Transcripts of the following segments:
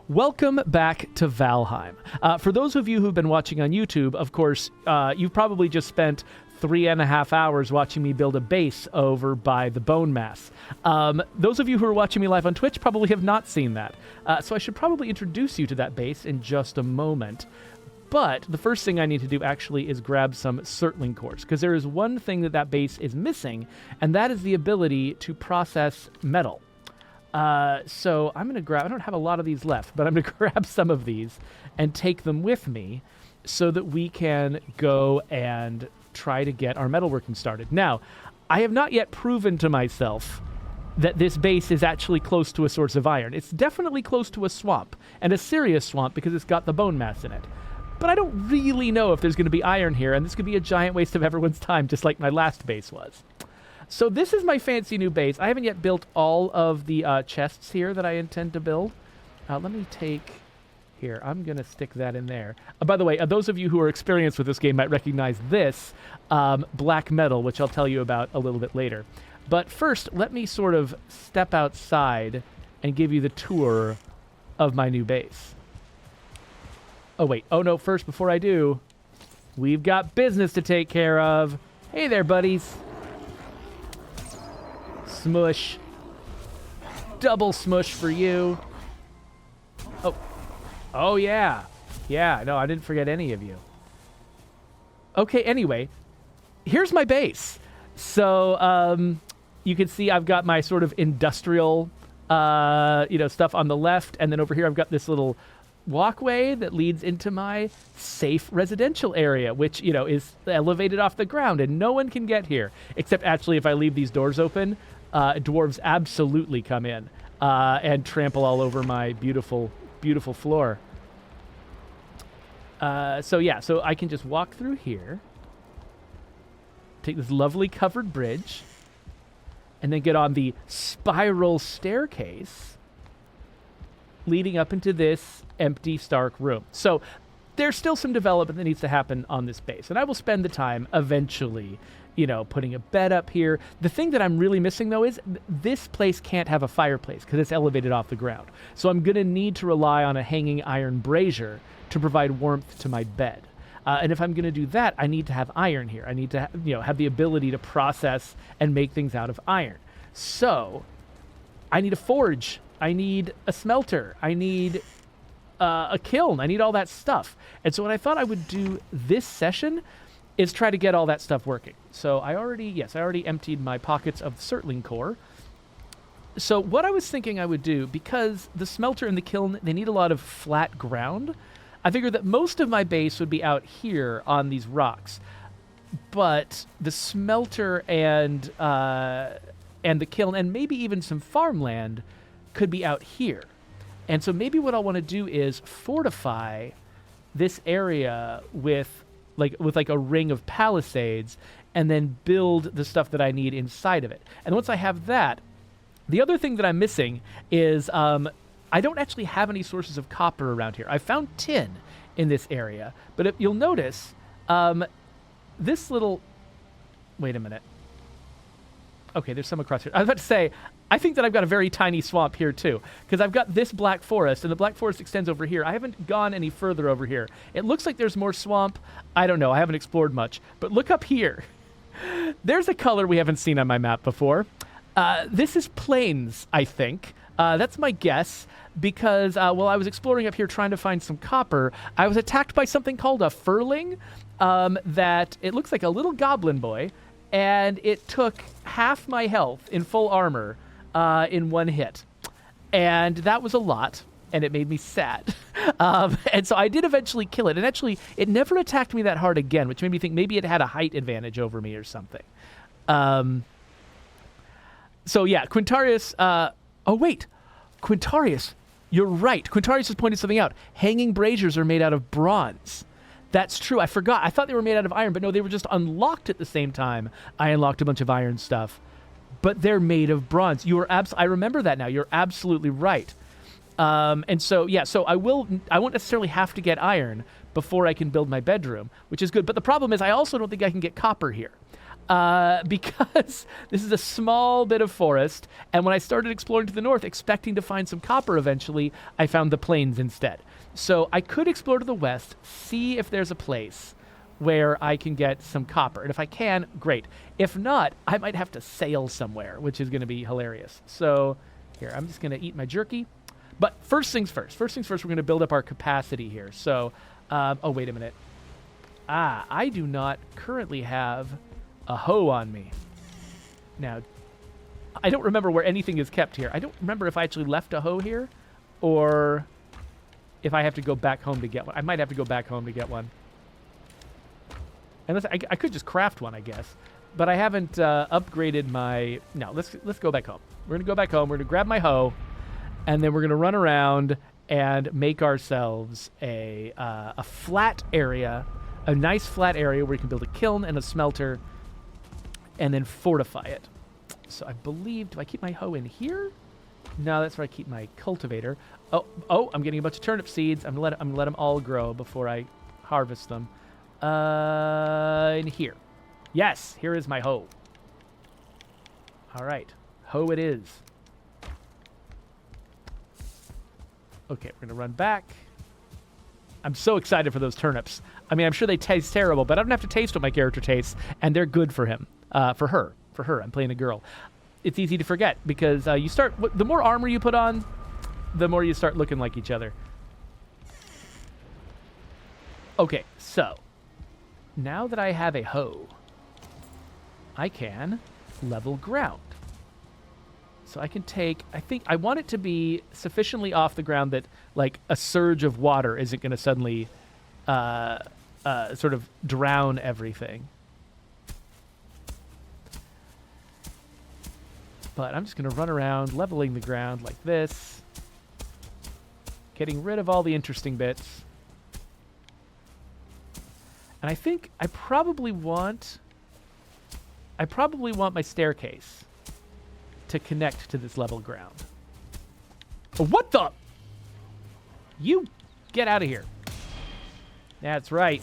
Welcome back to Valheim. For those of you who've been watching on YouTube, of course, you've probably just spent 3.5 hours watching me build a base over by the bone mass. Those of you who are watching me live on Twitch probably have not seen that. So I should probably introduce you to that base in just a moment. But the first thing I need to do actually is grab some Smelting cores, because there is one thing that base is missing, and that is the ability to process metal. So I'm going to grab, I don't have a lot of these left, but I'm going to grab some of these and take them with me so that we can go and try to get our metalworking started. Now, I have not yet proven to myself that this base is actually close to a source of iron. It's definitely close to a swamp, and a serious swamp because it's got the bone mass in it. But I don't really know if there's going to be iron here, and this could be a giant waste of everyone's time, just like my last base was. So this is my fancy new base. I haven't yet built all of the chests here that I intend to build. Let me take... Here, I'm going to stick that in there. By the way, those of you who are experienced with this game might recognize this black metal, which I'll tell you about a little bit later. But first, let me sort of step outside and give you the tour of my new base. Oh, wait. Oh, no. First, before I do, we've got business to take care of. Hey there, buddies. Smush. Double smush for you. Oh. Oh, yeah. Yeah, no, I didn't forget any of you. Okay, anyway, here's my base. So, you can see I've got my sort of industrial, stuff on the left, and then over here I've got this little walkway that leads into my safe residential area, which, is elevated off the ground, and no one can get here. Except, actually, if I leave these doors open, dwarves absolutely come in and trample all over my beautiful, beautiful floor. So I can just walk through here, take this lovely covered bridge, and then get on the spiral staircase leading up into this empty, stark room. So there's still some development that needs to happen on this base, and I will spend the time eventually, putting a bed up here. The thing that I'm really missing, though, is this place can't have a fireplace because it's elevated off the ground. So I'm going to need to rely on a hanging iron brazier to provide warmth to my bed. And if I'm going to do that, I need to have iron here. I need to have the ability to process and make things out of iron. So I need a forge. I need a smelter. I need a kiln. I need all that stuff. And so what I thought I would do this session is try to get all that stuff working. So I already emptied my pockets of the Smelting core. So what I was thinking I would do, because the smelter and the kiln, they need a lot of flat ground, I figured that most of my base would be out here on these rocks. But the smelter and the kiln, and maybe even some farmland, could be out here. And so maybe what I'll want to do is fortify this area with a ring of palisades, and then build the stuff that I need inside of it. And once I have that, the other thing that I'm missing is I don't actually have any sources of copper around here. I found tin in this area, but if you'll notice, this little... Wait a minute. Okay, there's some across here. I was about to say, I think that I've got a very tiny swamp here too, because I've got this black forest, and the black forest extends over here. I haven't gone any further over here. It looks like there's more swamp. I don't know. I haven't explored much. But look up here. There's a color we haven't seen on my map before. This is plains, I think. That's my guess, because while I was exploring up here trying to find some copper, I was attacked by something called a furling, that it looks like a little goblin boy, and it took half my health in full armor in one hit. And that was a lot, and it made me sad. And so I did eventually kill it. And actually, it never attacked me that hard again, which made me think maybe it had a height advantage over me or something. So yeah, Quintarius... oh, wait. Quintarius, you're right. Quintarius has pointed something out. Hanging braziers are made out of bronze. That's true. I forgot. I thought they were made out of iron, but no, they were just unlocked at the same time. I unlocked a bunch of iron stuff. But they're made of bronze. I remember that now. You're absolutely right. And so, yeah, so I won't necessarily have to get iron before I can build my bedroom, which is good. But the problem is I also don't think I can get copper here. because this is a small bit of forest, and when I started exploring to the north, expecting to find some copper eventually, I found the plains instead. So I could explore to the west, see if there's a place where I can get some copper. And if I can, great. If not, I might have to sail somewhere, which is going to be hilarious. So here, I'm just going to eat my jerky. But first things first. First things first, we're going to build up our capacity here. So, oh, wait a minute. I do not currently have a hoe on me. Now, I don't remember where anything is kept here. I don't remember if I actually left a hoe here or if I have to go back home to get one. I might have to go back home to get one. Unless I could just craft one, I guess. But I haven't upgraded my... No, let's go back home. We're going to go back home. We're going to grab my hoe, and then we're going to run around and make ourselves a flat area, a nice flat area where we can build a kiln and a smelter and then fortify it. So I believe... Do I keep my hoe in here? No, that's where I keep my cultivator. Oh, I'm getting a bunch of turnip seeds. I'm gonna let them all grow before I harvest them. In here. Yes, here is my hoe. All right, hoe it is. Okay, we're gonna run back. I'm so excited for those turnips. I mean, I'm sure they taste terrible, but I don't have to taste what my character tastes, and they're good for him. For her. I'm playing a girl. It's easy to forget because you start... The more armor you put on, the more you start looking like each other. Okay, so... Now that I have a hoe, I can level ground. So I can take... I think I want it to be sufficiently off the ground that, like, a surge of water isn't going to suddenly sort of drown everything. But I'm just going to run around leveling the ground like this. Getting rid of all the interesting bits. And I think I probably want my staircase to connect to this level ground. Oh, what the? You get out of here. That's right.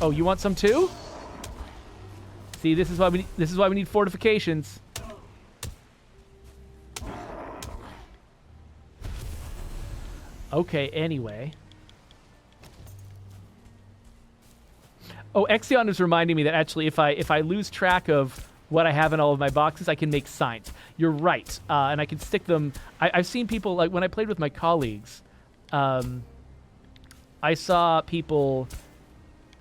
Oh, you want some too? See, this is why we need fortifications. Okay, anyway. Oh, Exion is reminding me that actually if I lose track of what I have in all of my boxes, I can make signs. You're right. And I can stick them... I've seen people, like when I played with my colleagues, I saw people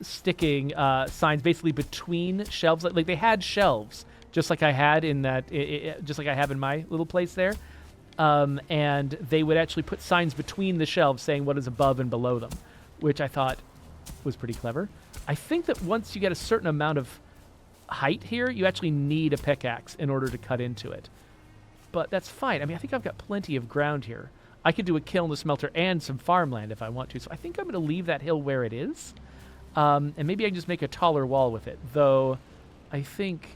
sticking signs basically between shelves. Like they had shelves, just like I had in that... just like I have in my little place there. And they would actually put signs between the shelves saying what is above and below them, which I thought was pretty clever. I think that once you get a certain amount of height here, you actually need a pickaxe in order to cut into it. But that's fine. I mean, I think I've got plenty of ground here. I could do a kiln, a smelter, and some farmland if I want to. So I think I'm going to leave that hill where it is. And maybe I can just make a taller wall with it. Though, I think...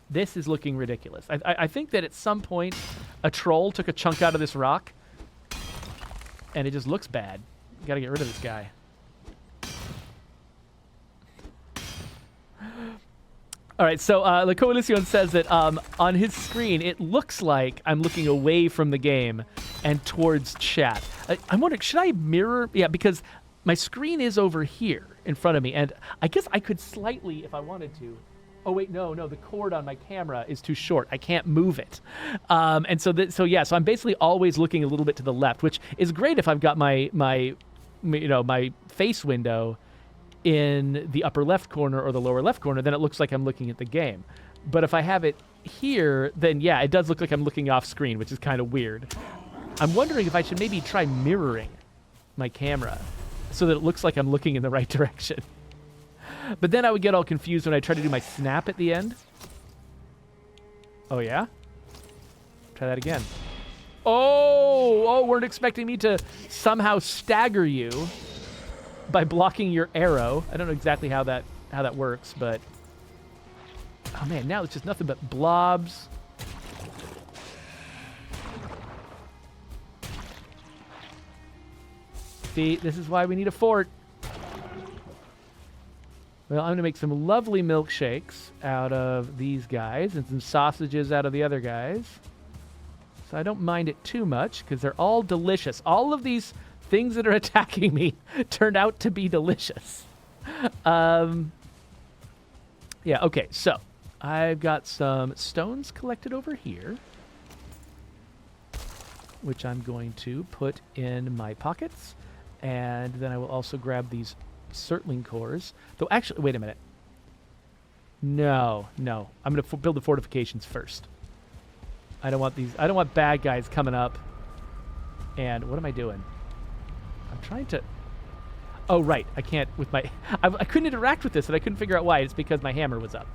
This is looking ridiculous. I think that at some point, a troll took a chunk out of this rock, and it just looks bad. You gotta get rid of this guy. All right, so La Coalición says that on his screen, it looks like I'm looking away from the game and towards chat. I'm wondering, should I mirror? Yeah, because my screen is over here in front of me, and I guess I could slightly, if I wanted to. Oh, wait, no, the cord on my camera is too short. I can't move it. And so I'm basically always looking a little bit to the left, which is great if I've got my face window in the upper left corner or the lower left corner, then it looks like I'm looking at the game. But if I have it here, then yeah, it does look like I'm looking off screen, which is kind of weird. I'm wondering if I should maybe try mirroring my camera so that it looks like I'm looking in the right direction. But then I would get all confused when I try to do my snap at the end. Oh, yeah? Try that again. Oh, weren't expecting me to somehow stagger you by blocking your arrow. I don't know exactly how that works, but... Oh, man, now it's just nothing but blobs. See, this is why we need a fort. Well, I'm going to make some lovely milkshakes out of these guys and some sausages out of the other guys. So I don't mind it too much because they're all delicious. All of these things that are attacking me turned out to be delicious. Yeah, okay, so I've got some stones collected over here, which I'm going to put in my pockets. And then I will also grab these Smelting cores. Though actually, wait a minute. No. I'm going to build the fortifications first. I don't want bad guys coming up. And what am I doing? I'm trying to... Oh, right. I can't with my... I couldn't interact with this, and I couldn't figure out why. It's because my hammer was up.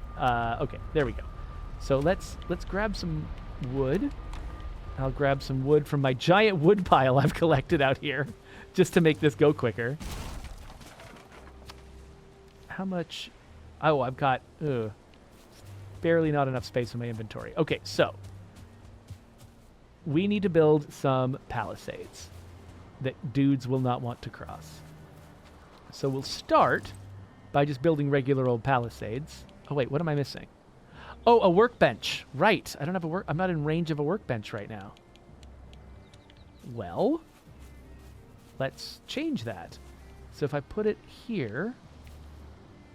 Okay, there we go. So let's grab some wood. I'll grab some wood from my giant wood pile I've collected out here just to make this go quicker. How much? Oh, I've got barely not enough space in my inventory. Okay, so we need to build some palisades that dudes will not want to cross. So we'll start by just building regular old palisades. Oh, wait, what am I missing? Oh, a workbench. Right. I don't have I'm not in range of a workbench right now. Well, let's change that. So if I put it here,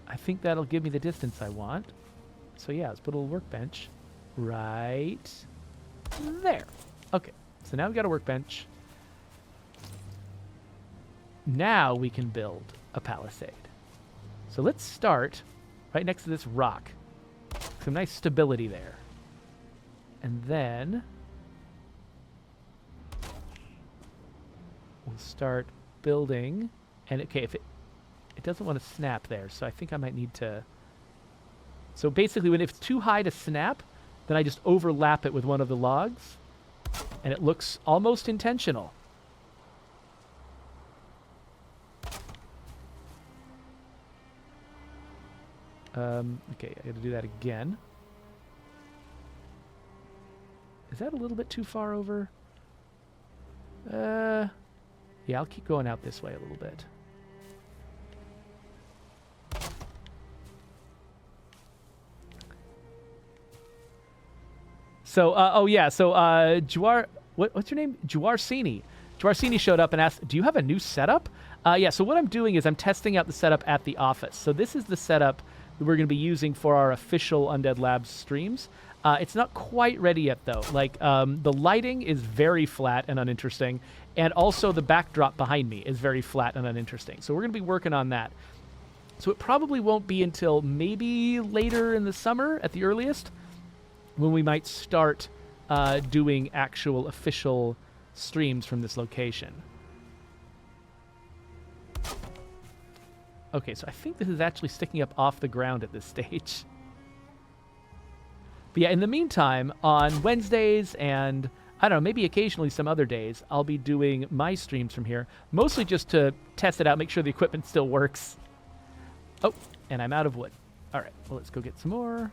I think that'll give me the distance I want. So yeah, let's put a little workbench right there. Okay, so now we've got a workbench. Now we can build a palisade. So let's start right next to this rock. Some nice stability there. And then we'll start building. And okay, if it doesn't want to snap there, so I think I might need to... So basically, if it's too high to snap, then I just overlap it with one of the logs, and it looks almost intentional. Okay, I got to do that again. Is that a little bit too far over? Yeah, I'll keep going out this way a little bit. So, oh yeah, so what's your name? Juarsini. Juarsini showed up and asked, do you have a new setup? Yeah, so what I'm doing is I'm testing out the setup at the office. So this is the setup that we're going to be using for our official Undead Labs streams. It's not quite ready yet, though. Like, the lighting is very flat and uninteresting, and also the backdrop behind me is very flat and uninteresting. So we're going to be working on that. So it probably won't be until maybe later in the summer at the earliest when we might start doing actual official streams from this location. Okay, so I think this is actually sticking up off the ground at this stage. But yeah, in the meantime, on Wednesdays and, I don't know, maybe occasionally some other days, I'll be doing my streams from here, mostly just to test it out, make sure the equipment still works. Oh, and I'm out of wood. All right, well, let's go get some more.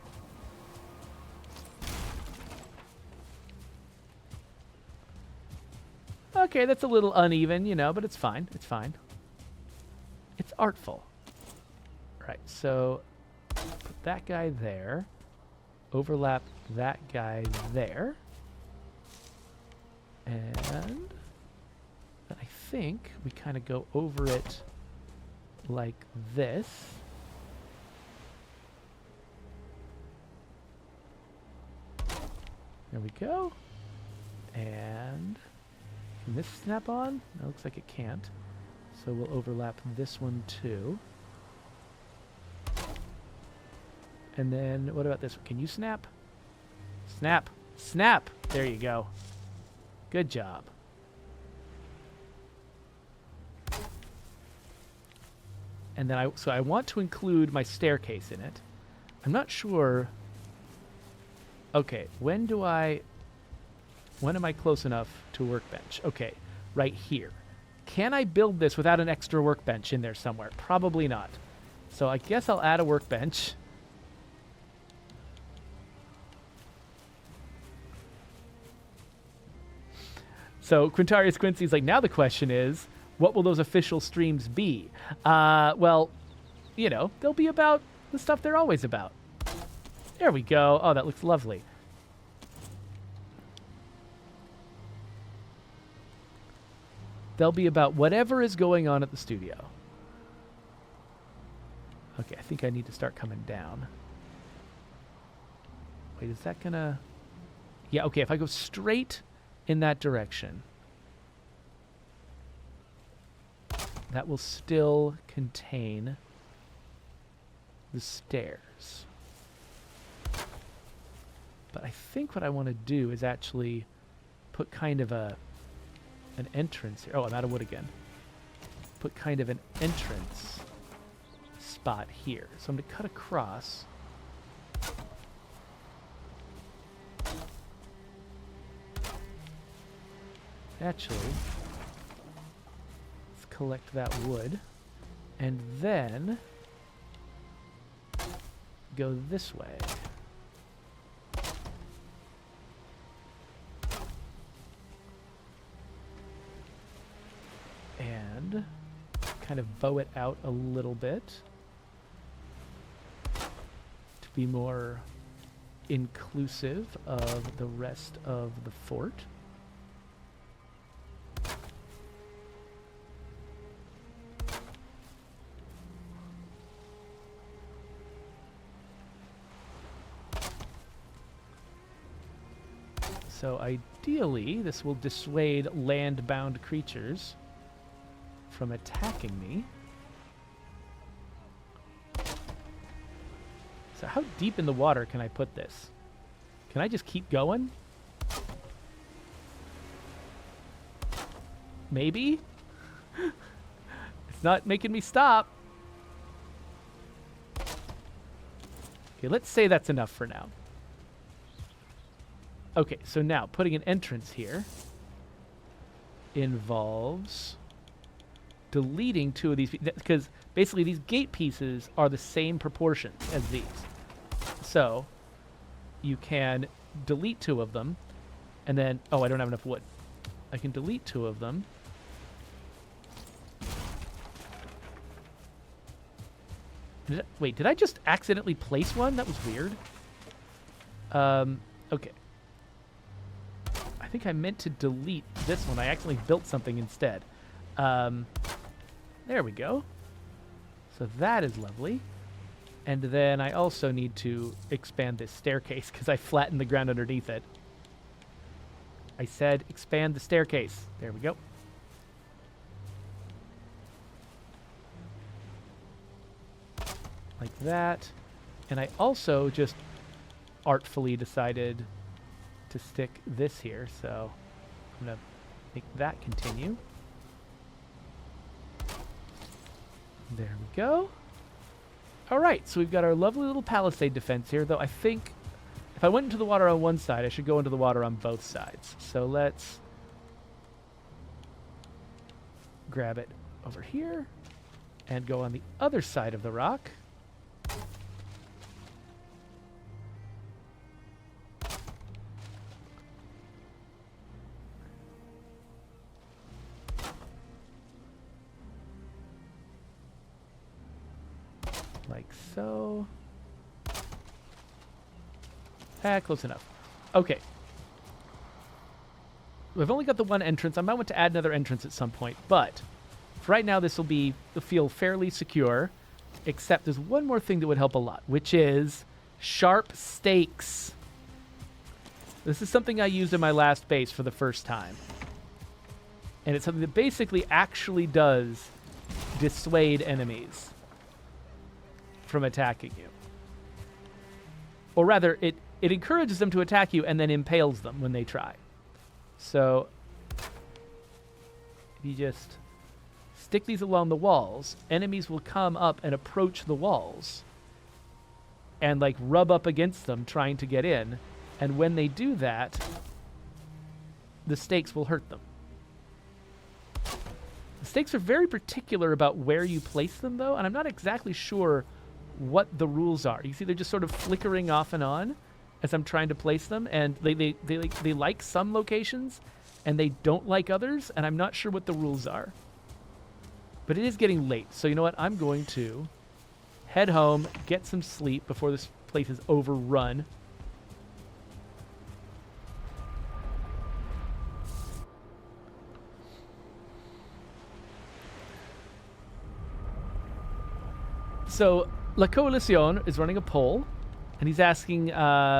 Okay, that's a little uneven, you know, but it's fine. It's fine. It's artful. Right, so put that guy there. Overlap that guy there. And then I think we kind of go over it like this. There we go. And can this snap on? It looks like it can't. So we'll overlap this one too. And then what about this one? Can you snap? Snap. Snap! There you go. Good job. And then so I want to include my staircase in it. I'm not sure. Okay, when am I close enough to a workbench? Okay, right here. Can I build this without an extra workbench in there somewhere? Probably not. So I guess I'll add a workbench. So Quintarius Quincy's like, now the question is, What will those official streams be? Well, you know, they'll be about the stuff they're always about. There we go. Oh, that looks lovely. They'll be about whatever is going on at the studio. Okay, I think I need to start coming down. Wait, is that gonna... Yeah, okay, if I go straight in that direction, that will still contain the stairs. But I think what I want to do is actually put kind of an entrance here. Oh, I'm out of wood again. Put kind of an entrance spot here. So I'm going to cut across. Actually, let's collect that wood. And then go this way. And kind of bow it out a little bit to be more inclusive of the rest of the fort. So ideally, this will dissuade land-bound creatures from attacking me. So how deep in the water can I put this? Can I just keep going? Maybe? It's not making me stop. Okay, let's say that's enough for now. Okay, so now putting an entrance here involves deleting two of these, because basically these gate pieces are the same proportions as these. So you can delete two of them, and then, oh, I don't have enough wood. I can delete two of them. Wait, did I just accidentally place one? That was weird. Okay. I think I meant to delete this one. I actually built something instead. There we go. So that is lovely. And then I also need to expand this staircase because I flattened the ground underneath it. I said expand the staircase. There we go. Like that. And I also just artfully decided to stick this here, so I'm going to make that continue. There we go. All right, so we've got our lovely little palisade defense here, though I think if I went into the water on one side, I should go into the water on both sides. So let's grab it over here and go on the other side of the rock. Like so. Close enough. Okay. We've only got the one entrance. I might want to add another entrance at some point, but for right now this will feel fairly secure, except there's one more thing that would help a lot, which is sharp stakes. This is something I used in my last base for the first time. And it's something that basically actually does dissuade enemies from attacking you. Or rather, it encourages them to attack you and then impales them when they try. So if you just stick these along the walls, enemies will come up and approach the walls and like rub up against them trying to get in. And when they do that, the stakes will hurt them. The stakes are very particular about where you place them, though, and I'm not exactly sure what the rules are. You see they're just sort of flickering off and on as I'm trying to place them, and they like some locations and they don't like others, and I'm not sure what the rules are. But it is getting late, so you know what? I'm going to head home, get some sleep before this place is overrun. So, La Coalición is running a poll, and he's asking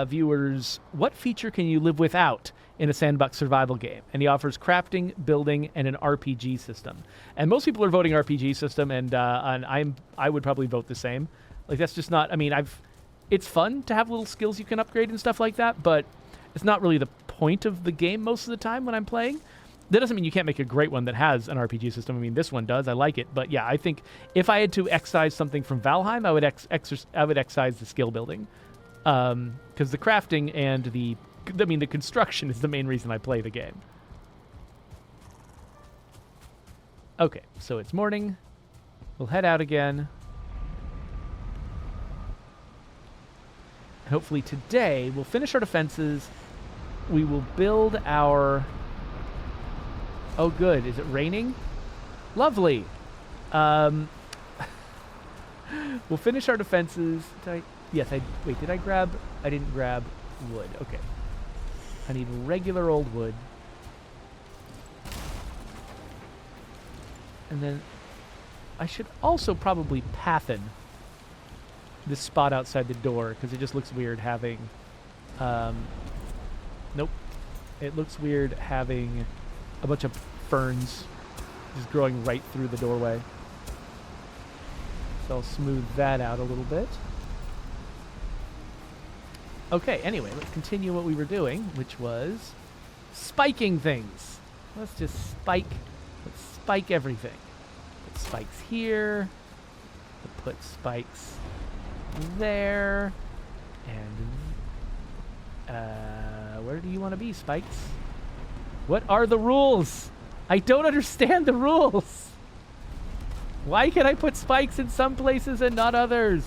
viewers, what feature can you live without in a sandbox survival game? And he offers crafting, building, and an RPG system. And most people are voting RPG system, and I would probably vote the same. Like, that's just not, I mean, it's fun to have little skills you can upgrade and stuff like that, but it's not really the point of the game most of the time when I'm playing. That doesn't mean you can't make a great one that has an RPG system. I mean, this one does. I like it. But yeah, I think if I had to excise something from Valheim, I would excise the skill building. Because the crafting and the construction is the main reason I play the game. Okay, so it's morning. We'll head out again. Hopefully today we'll finish our defenses. We will build our... Oh, good. Is it raining? Lovely. We'll finish our defenses. Wait, did I grab... I didn't grab wood. Okay. I need regular old wood. And then I should also probably pathen this spot outside the door, because it just looks weird having... Nope. It looks weird having a bunch of ferns just growing right through the doorway. So I'll smooth that out a little bit. Okay, anyway, let's continue what we were doing, which was spiking things. Let's just spike. Let's spike everything. Put spikes here. We'll put spikes there. And where do you want to be, spikes? What are the rules? I don't understand the rules. Why can I put spikes in some places and not others?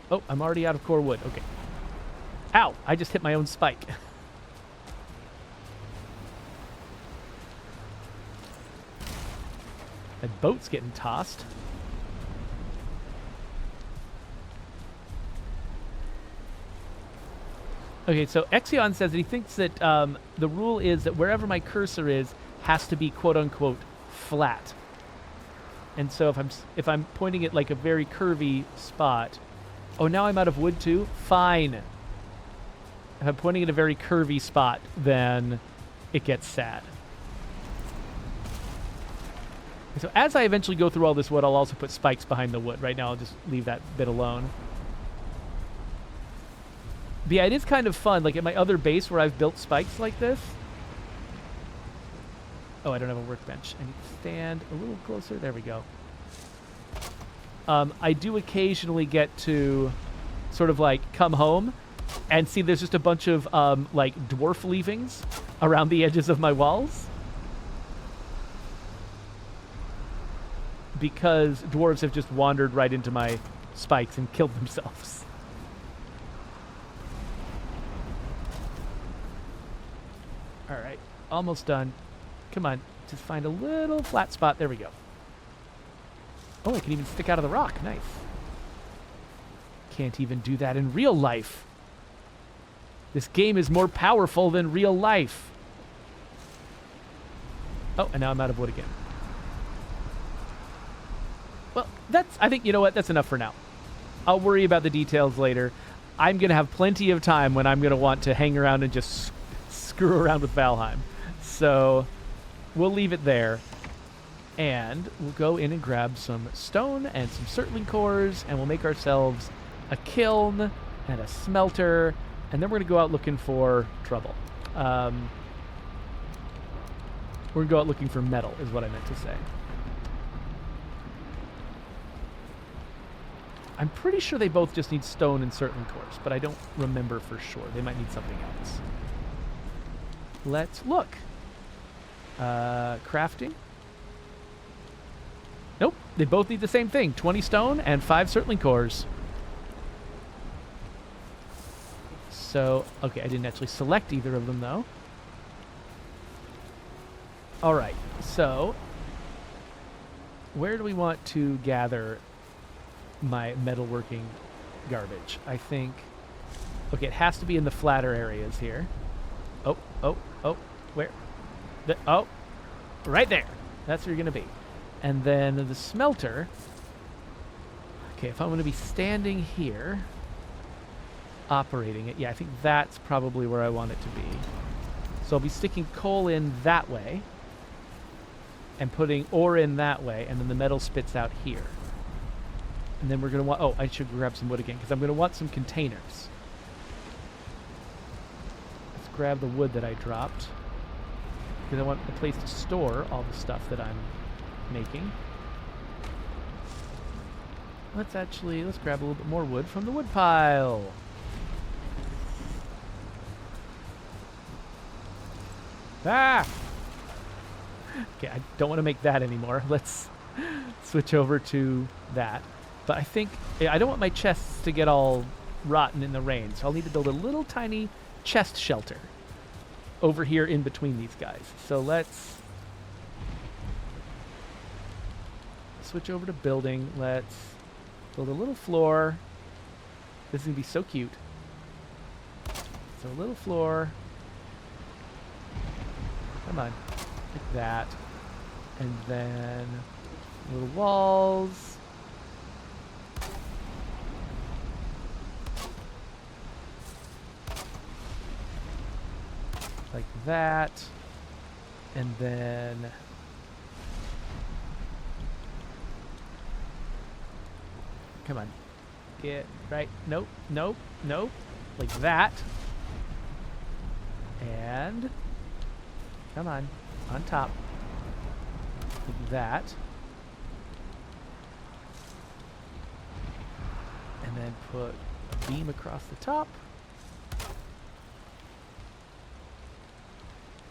Oh, I'm already out of core wood. Okay. Ow, I just hit my own spike. That boat's getting tossed. Okay, so Exion says that he thinks that the rule is that wherever my cursor is has to be quote-unquote flat. And so if I'm pointing at like a very curvy spot... Oh, now I'm out of wood too? Fine. If I'm pointing at a very curvy spot, then it gets sad. So as I eventually go through all this wood, I'll also put spikes behind the wood. Right now, I'll just leave that bit alone. But yeah, it is kind of fun. Like at my other base where I've built spikes like this. Oh, I don't have a workbench. I need to stand a little closer. There we go. I do occasionally get to sort of like come home and see there's just a bunch of like dwarf leavings around the edges of my walls. Because dwarves have just wandered right into my spikes and killed themselves. All right, almost done. Come on, just find a little flat spot. There we go. Oh, I can even stick out of the rock. Nice. Can't even do that in real life. This game is more powerful than real life. Oh, and now I'm out of wood again. Well, I think, you know what? That's enough for now. I'll worry about the details later. I'm going to have plenty of time when I'm going to want to hang around and just screw around with Valheim. So we'll leave it there. And we'll go in and grab some stone and some Smelting cores, and we'll make ourselves a kiln and a smelter, and then we're going to go out looking for trouble. We're going to go out looking for metal, is what I meant to say. I'm pretty sure they both just need stone and Smelting cores, but I don't remember for sure. They might need something else. Let's look. Crafting. Nope, they both need the same thing, 20 stone and 5 Smelting cores. So, okay, I didn't actually select either of them, though. All right, so where do we want to gather my metalworking garbage? I think, okay, it has to be in the flatter areas here. Oh, where? Oh, right there. That's where you're going to be. And then the smelter. Okay, if I'm going to be standing here, operating it, yeah, I think that's probably where I want it to be. So I'll be sticking coal in that way and putting ore in that way, and then the metal spits out here. And then we're going to want, oh, I should grab some wood again, because I'm going to want some containers. Let's grab the wood that I dropped, because I want a place to store all the stuff that I'm making. Let's grab a little bit more wood from the wood pile. Ah! Okay, I don't want to make that anymore. Let's switch over to that. But I think I don't want my chests to get all rotten in the rain, so I'll need to build a little tiny chest shelter over here in between these guys. So let's switch over to building. Let's build a little floor. This is going to be so cute. So a little floor. Come on. Like that. And then little walls. Like that. And then come on. Get right. Nope. Like that. And come on. On top. Like that. And then put a beam across the top.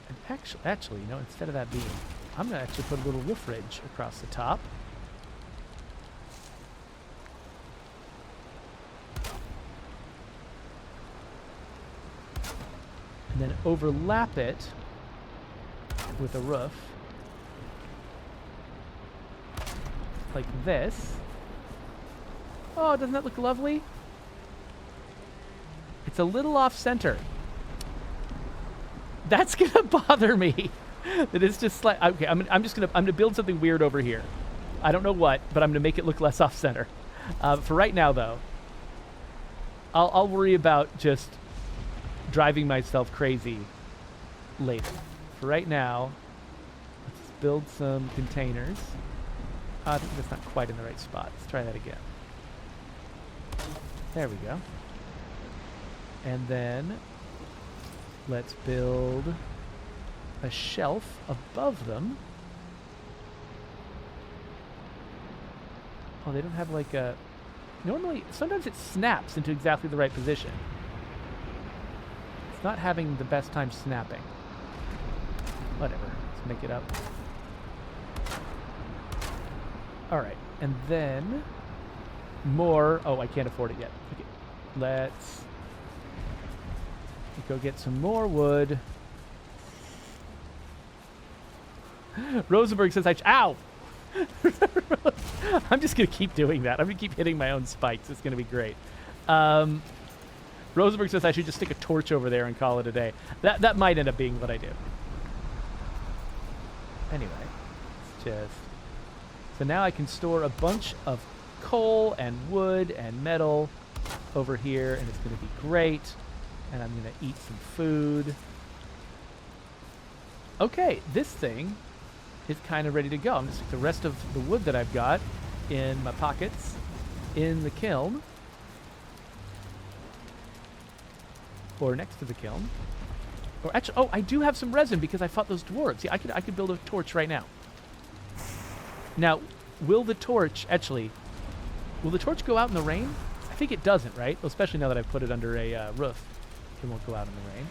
And actually, you know, instead of that beam, I'm going to actually put a little roof ridge across the top. And then overlap it with a roof. Like this. Oh, doesn't that look lovely? It's a little off center. That's gonna bother me. That it's just like, okay, I'm gonna build something weird over here. I don't know what, but I'm gonna make it look less off center. For right now, though, I'll worry about just driving myself crazy later. For right now, let's build some containers. I think that's not quite in the right spot. Let's try that again. There we go. And then let's build a shelf above them. Oh, they don't have like a... Normally, sometimes it snaps into exactly the right position. It's not having the best time snapping. Whatever. Let's make it up. Alright. And then more... Oh, I can't afford it yet. Okay. Let's go get some more wood. Rosenberg says ow! I'm just going to keep doing that. I'm going to keep hitting my own spikes. It's going to be great. Rosenberg says I should just stick a torch over there and call it a day. That might end up being what I do. Anyway, it's just... So now I can store a bunch of coal and wood and metal over here, and it's going to be great. And I'm going to eat some food. Okay, this thing is kind of ready to go. I'm going to stick the rest of the wood that I've got in my pockets in the kiln. Or next to the kiln. Or actually, oh, I do have some resin because I fought those dwarves. Yeah, I could build a torch right now. Now, will the torch go out in the rain? I think it doesn't, right? Well, especially now that I've put it under a roof. It won't go out in the rain.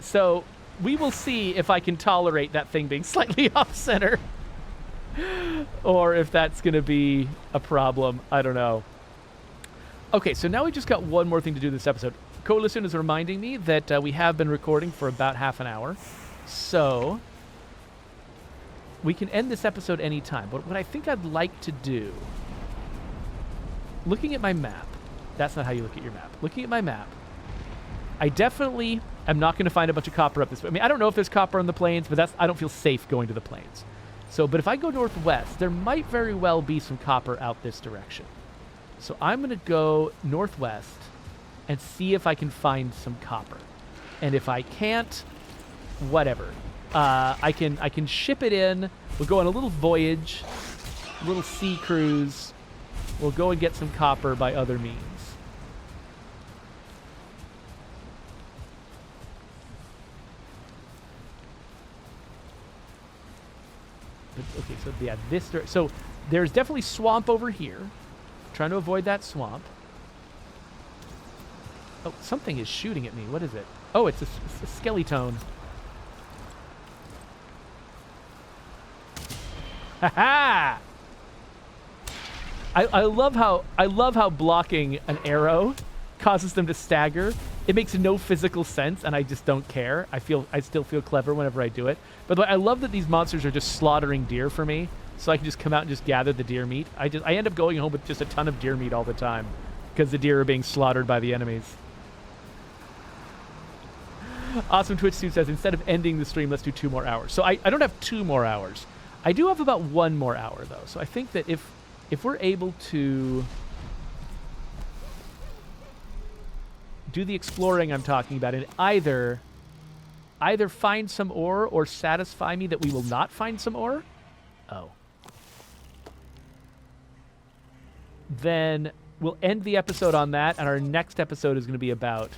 So, we will see if I can tolerate that thing being slightly off-center. Or if that's going to be a problem. I don't know. Okay, so now we just got one more thing to do this episode. Coalition is reminding me that we have been recording for about half an hour. So we can end this episode anytime. But what I think I'd like to do, looking at my map, that's not how you look at your map. Looking at my map, I definitely am not going to find a bunch of copper up this way. I mean, I don't know if there's copper on the plains, but I don't feel safe going to the plains. So, but if I go northwest, there might very well be some copper out this direction. So I'm going to go northwest and see if I can find some copper. And if I can't, whatever. I can ship it in. We'll go on a little voyage, a little sea cruise. We'll go and get some copper by other means. Okay, so yeah, so there's definitely swamp over here. Trying to avoid that swamp. Oh, something is shooting at me. What is it? Oh, it's a skeleton. Ha ha! I love how blocking an arrow causes them to stagger. It makes no physical sense, and I just don't care. I still feel clever whenever I do it. By the way, I love that these monsters are just slaughtering deer for me, so I can just come out and just gather the deer meat. I end up going home with just a ton of deer meat all the time because the deer are being slaughtered by the enemies. Awesome Twitch Suit says, instead of ending the stream, let's do 2 more hours. So I don't have 2 more hours. I do have about 1 more hour, though. So I think that if we're able to do the exploring I'm talking about and either find some ore or satisfy me that we will not find some ore, then we'll end the episode on that, and our next episode is going to be about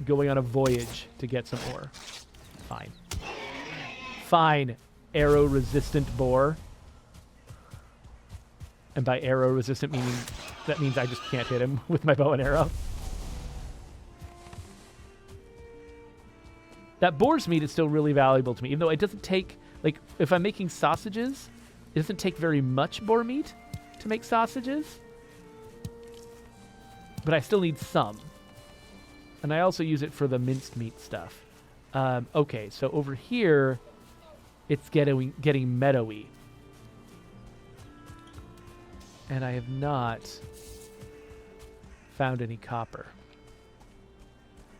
going on a voyage to get some ore. Fine, arrow-resistant boar. And by arrow-resistant meaning, that means I just can't hit him with my bow and arrow. That boar's meat is still really valuable to me, even though it doesn't take, like, if I'm making sausages, it doesn't take very much boar meat to make sausages. But I still need some. And I also use it for the minced meat stuff. Okay, so over here, it's getting meadowy. And I have not found any copper.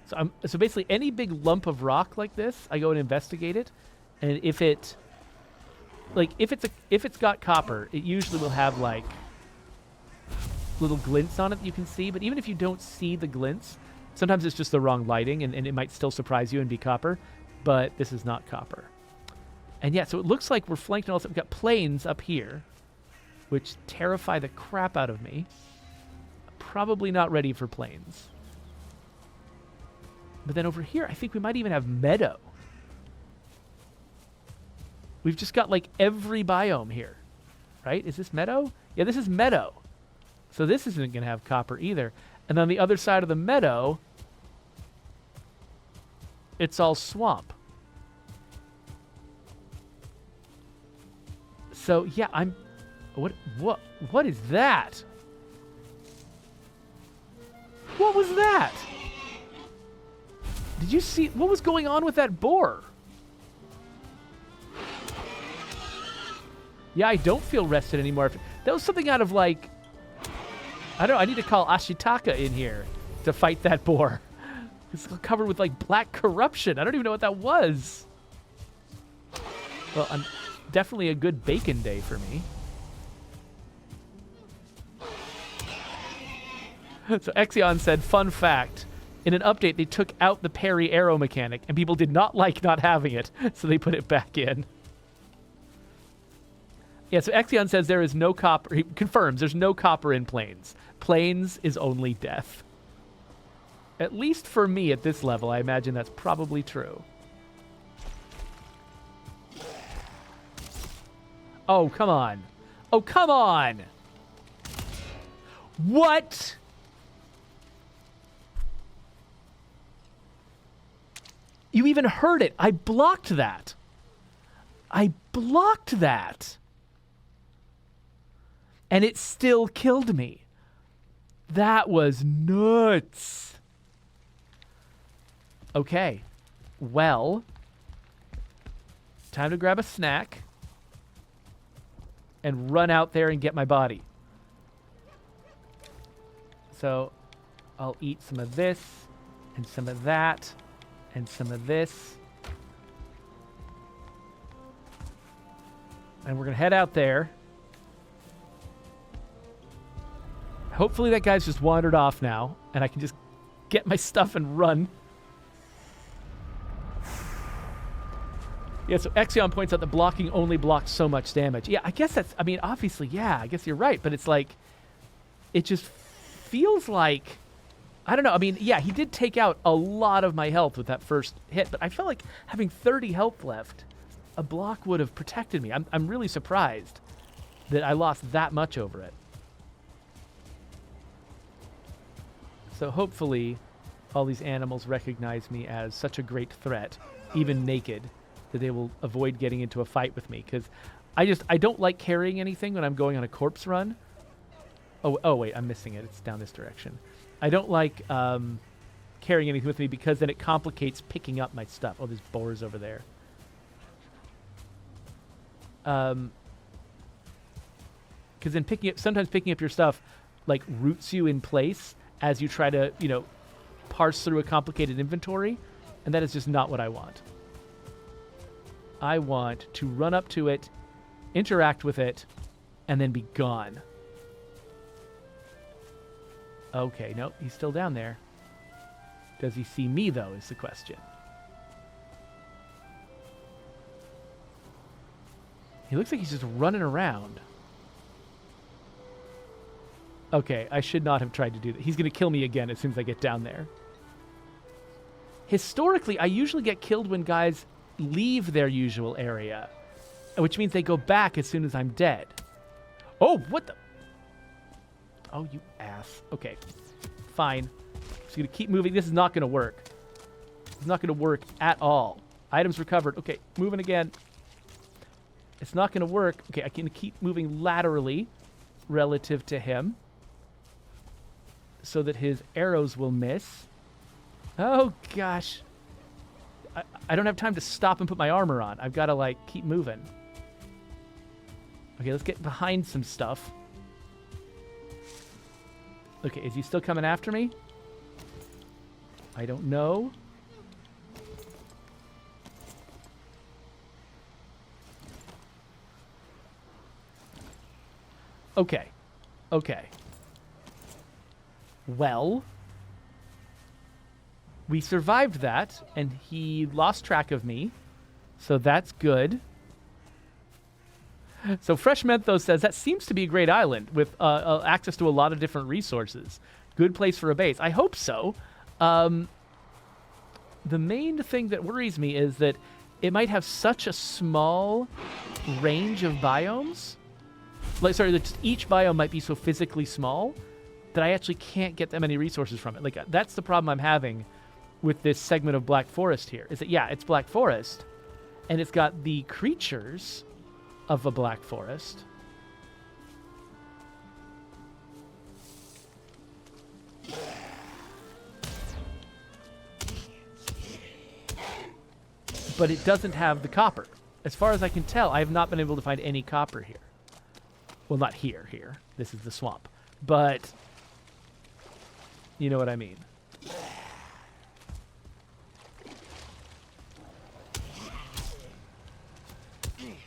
So basically any big lump of rock like this, I go and investigate it, and if it's got copper, it usually will have like little glints on it that you can see, but even if you don't see the glints, sometimes it's just the wrong lighting and it might still surprise you and be copper, but this is not copper. And yeah, so it looks like we're flanked and all. We've got plains up here, which terrify the crap out of me. Probably not ready for plains. But then over here, I think we might even have meadow. We've just got like every biome here, right? Is this meadow? Yeah, this is meadow. So this isn't going to have copper either. And on the other side of the meadow, it's all swamp. So yeah, what is that? What was that? Did you see what was going on with that boar? Yeah, I don't feel rested anymore. That was something out of like, I don't know, I need to call Ashitaka in here to fight that boar. It's covered with like black corruption. I don't even know what that was. Well, definitely a good bacon day for me. So Exion said, fun fact, in an update they took out the parry arrow mechanic and people did not like not having it, so they put it back in. Yeah, so Exion says there is no copper. He confirms there's no copper in Plains. Plains is only death. At least for me at this level, I imagine that's probably true. Oh, come on. Oh, come on! What? You even heard it. I blocked that. I blocked that. And it still killed me. That was nuts. Okay. Well, time to grab a snack and run out there and get my body. So I'll eat some of this and some of that and some of this. And we're going to head out there. Hopefully that guy's just wandered off now, and I can just get my stuff and run. Yeah, so Exion points out that blocking only blocks so much damage. Yeah, I guess that's, I mean, obviously, yeah, I guess you're right, but it's like, it just feels like, I don't know, I mean, yeah, he did take out a lot of my health with that first hit, but I felt like having 30 health left, a block would have protected me. I'm really surprised that I lost that much over it. So hopefully all these animals recognize me as such a great threat, even naked, that they will avoid getting into a fight with me. Because I don't like carrying anything when I'm going on a corpse run. Oh wait, I'm missing it. It's down this direction. I don't like carrying anything with me because then it complicates picking up my stuff. Oh, there's boars over there. Because then sometimes picking up your stuff like roots you in place as you try to, parse through a complicated inventory, and that is just not what I want. I want to run up to it, interact with it, and then be gone. Okay, nope, he's still down there. Does he see me, though, is the question. He looks like he's just running around. Okay, I should not have tried to do that. He's going to kill me again as soon as I get down there. Historically, I usually get killed when guys leave their usual area, which means they go back as soon as I'm dead. Oh, what the? Oh, you ass. Okay, fine. Just going to keep moving. This is not going to work. It's not going to work at all. Items recovered. Okay, moving again. It's not going to work. Okay, I can keep moving laterally relative to him so that his arrows will miss. Oh, gosh. I don't have time to stop and put my armor on. I've got to, keep moving. Okay, let's get behind some stuff. Okay, is he still coming after me? I don't know. Okay. Okay. Well, we survived that, and he lost track of me, so that's good. So Fresh Menthos says, that seems to be a great island with access to a lot of different resources. Good place for a base. I hope so. The main thing that worries me is that it might have such a small range of biomes. Each biome might be so physically small that I actually can't get that many resources from it. That's the problem I'm having with this segment of Black Forest here, is that, yeah, it's Black Forest, and it's got the creatures of a Black Forest. But it doesn't have the copper. As far as I can tell, I have not been able to find any copper here. Well, not here. This is the swamp. But you know what I mean.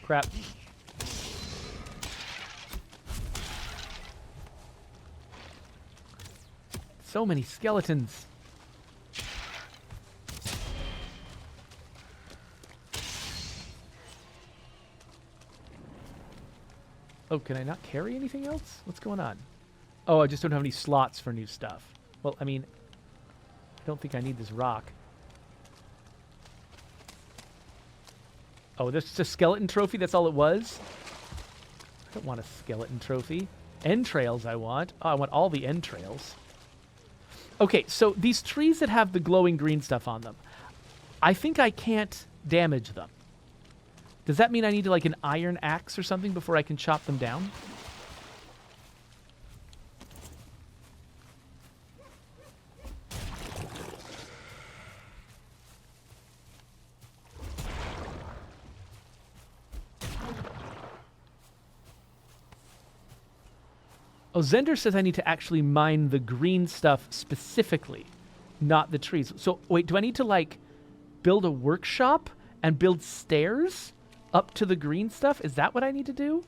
Crap. So many skeletons. Oh, can I not carry anything else? What's going on? Oh, I just don't have any slots for new stuff. Well, I mean, I don't think I need this rock. Oh, this is a skeleton trophy? That's all it was? I don't want a skeleton trophy. Entrails I want. Oh, I want all the entrails. Okay, so these trees that have the glowing green stuff on them, I think I can't damage them. Does that mean I need to, like, an iron axe or something before I can chop them down? Oh, Zender says I need to actually mine the green stuff specifically, not the trees. So, wait, do I need to, like, build a workshop and build stairs up to the green stuff? Is that what I need to do?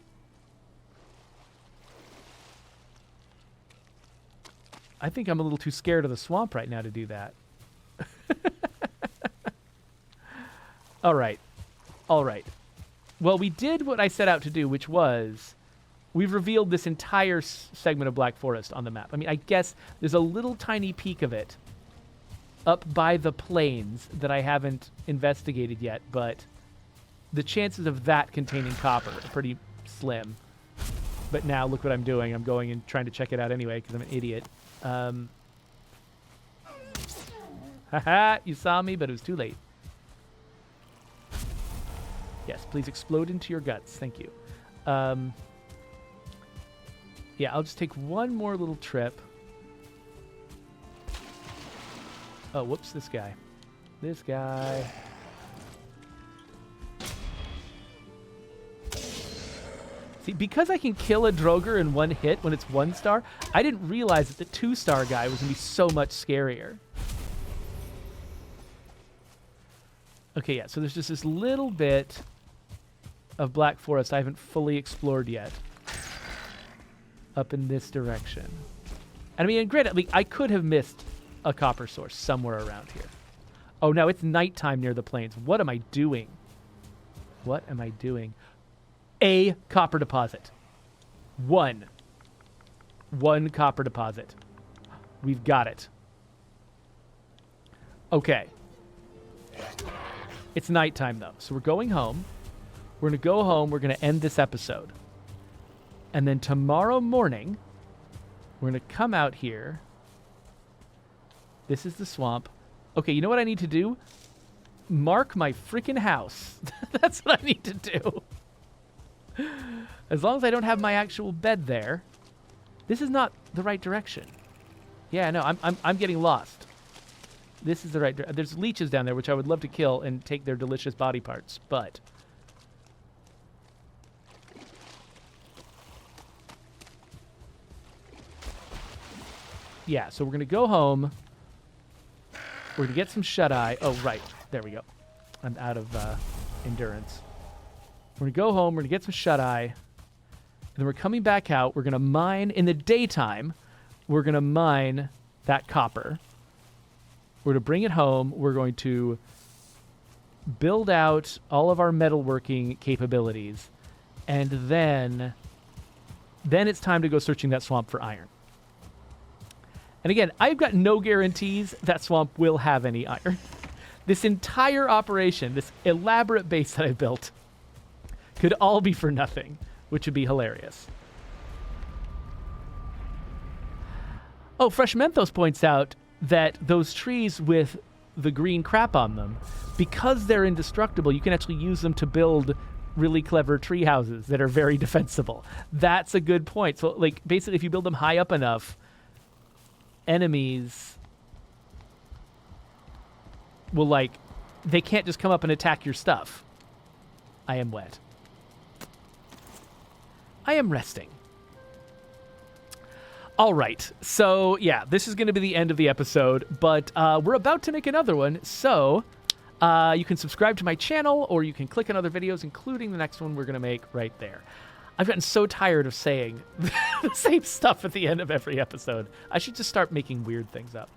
I think I'm a little too scared of the swamp right now to do that. All right. All right. Well, we did what I set out to do, which was we've revealed this entire segment of Black Forest on the map. I mean, I guess there's a little tiny peak of it up by the plains that I haven't investigated yet, but the chances of that containing copper are pretty slim. But now look what I'm doing. I'm going and trying to check it out anyway because I'm an idiot. Haha, you saw me, but it was too late. Yes, please explode into your guts. Thank you. Yeah, I'll just take one more little trip. Oh, whoops, this guy. This guy. See, because I can kill a Droger in one hit when it's 1 star, I didn't realize that the 2-star guy was going to be so much scarier. Okay, yeah, so there's just this little bit of Black Forest I haven't fully explored yet. Up in this direction. And I mean, granted, like, I could have missed a copper source somewhere around here. Oh, no, it's nighttime near the plains. What am I doing? What am I doing? A copper deposit. One copper deposit. We've got it. Okay. It's nighttime, though, so we're going home. We're going to go home. We're going to end this episode. And then tomorrow morning, we're going to come out here. This is the swamp. Okay, you know what I need to do? Mark my freaking house. That's what I need to do. As long as I don't have my actual bed there. This is not the right direction. Yeah, no, I'm getting lost. This is the right direction. There's leeches down there, which I would love to kill and take their delicious body parts, but yeah, so we're going to go home. We're going to get some shut-eye. Oh, right. There we go. I'm out of endurance. We're going to go home. We're going to get some shut-eye. And then we're coming back out. We're going to mine in the daytime. We're going to mine that copper. We're going to bring it home. We're going to build out all of our metalworking capabilities. And then it's time to go searching that swamp for iron. And again, I've got no guarantees that swamp will have any iron. This entire operation, this elaborate base that I built, could all be for nothing, which would be hilarious. Oh, Fresh Menthos points out that those trees with the green crap on them, because they're indestructible, you can actually use them to build really clever tree houses that are very defensible. That's a good point. So, like, basically, if you build them high up enough, enemies will, like, they can't just come up and attack your stuff. I am wet. I am resting. All right. So, yeah, this is going to be the end of the episode, but we're about to make another one. So, you can subscribe to my channel, or you can click on other videos, including the next one we're going to make right there. I've gotten so tired of saying the same stuff at the end of every episode. I should just start making weird things up.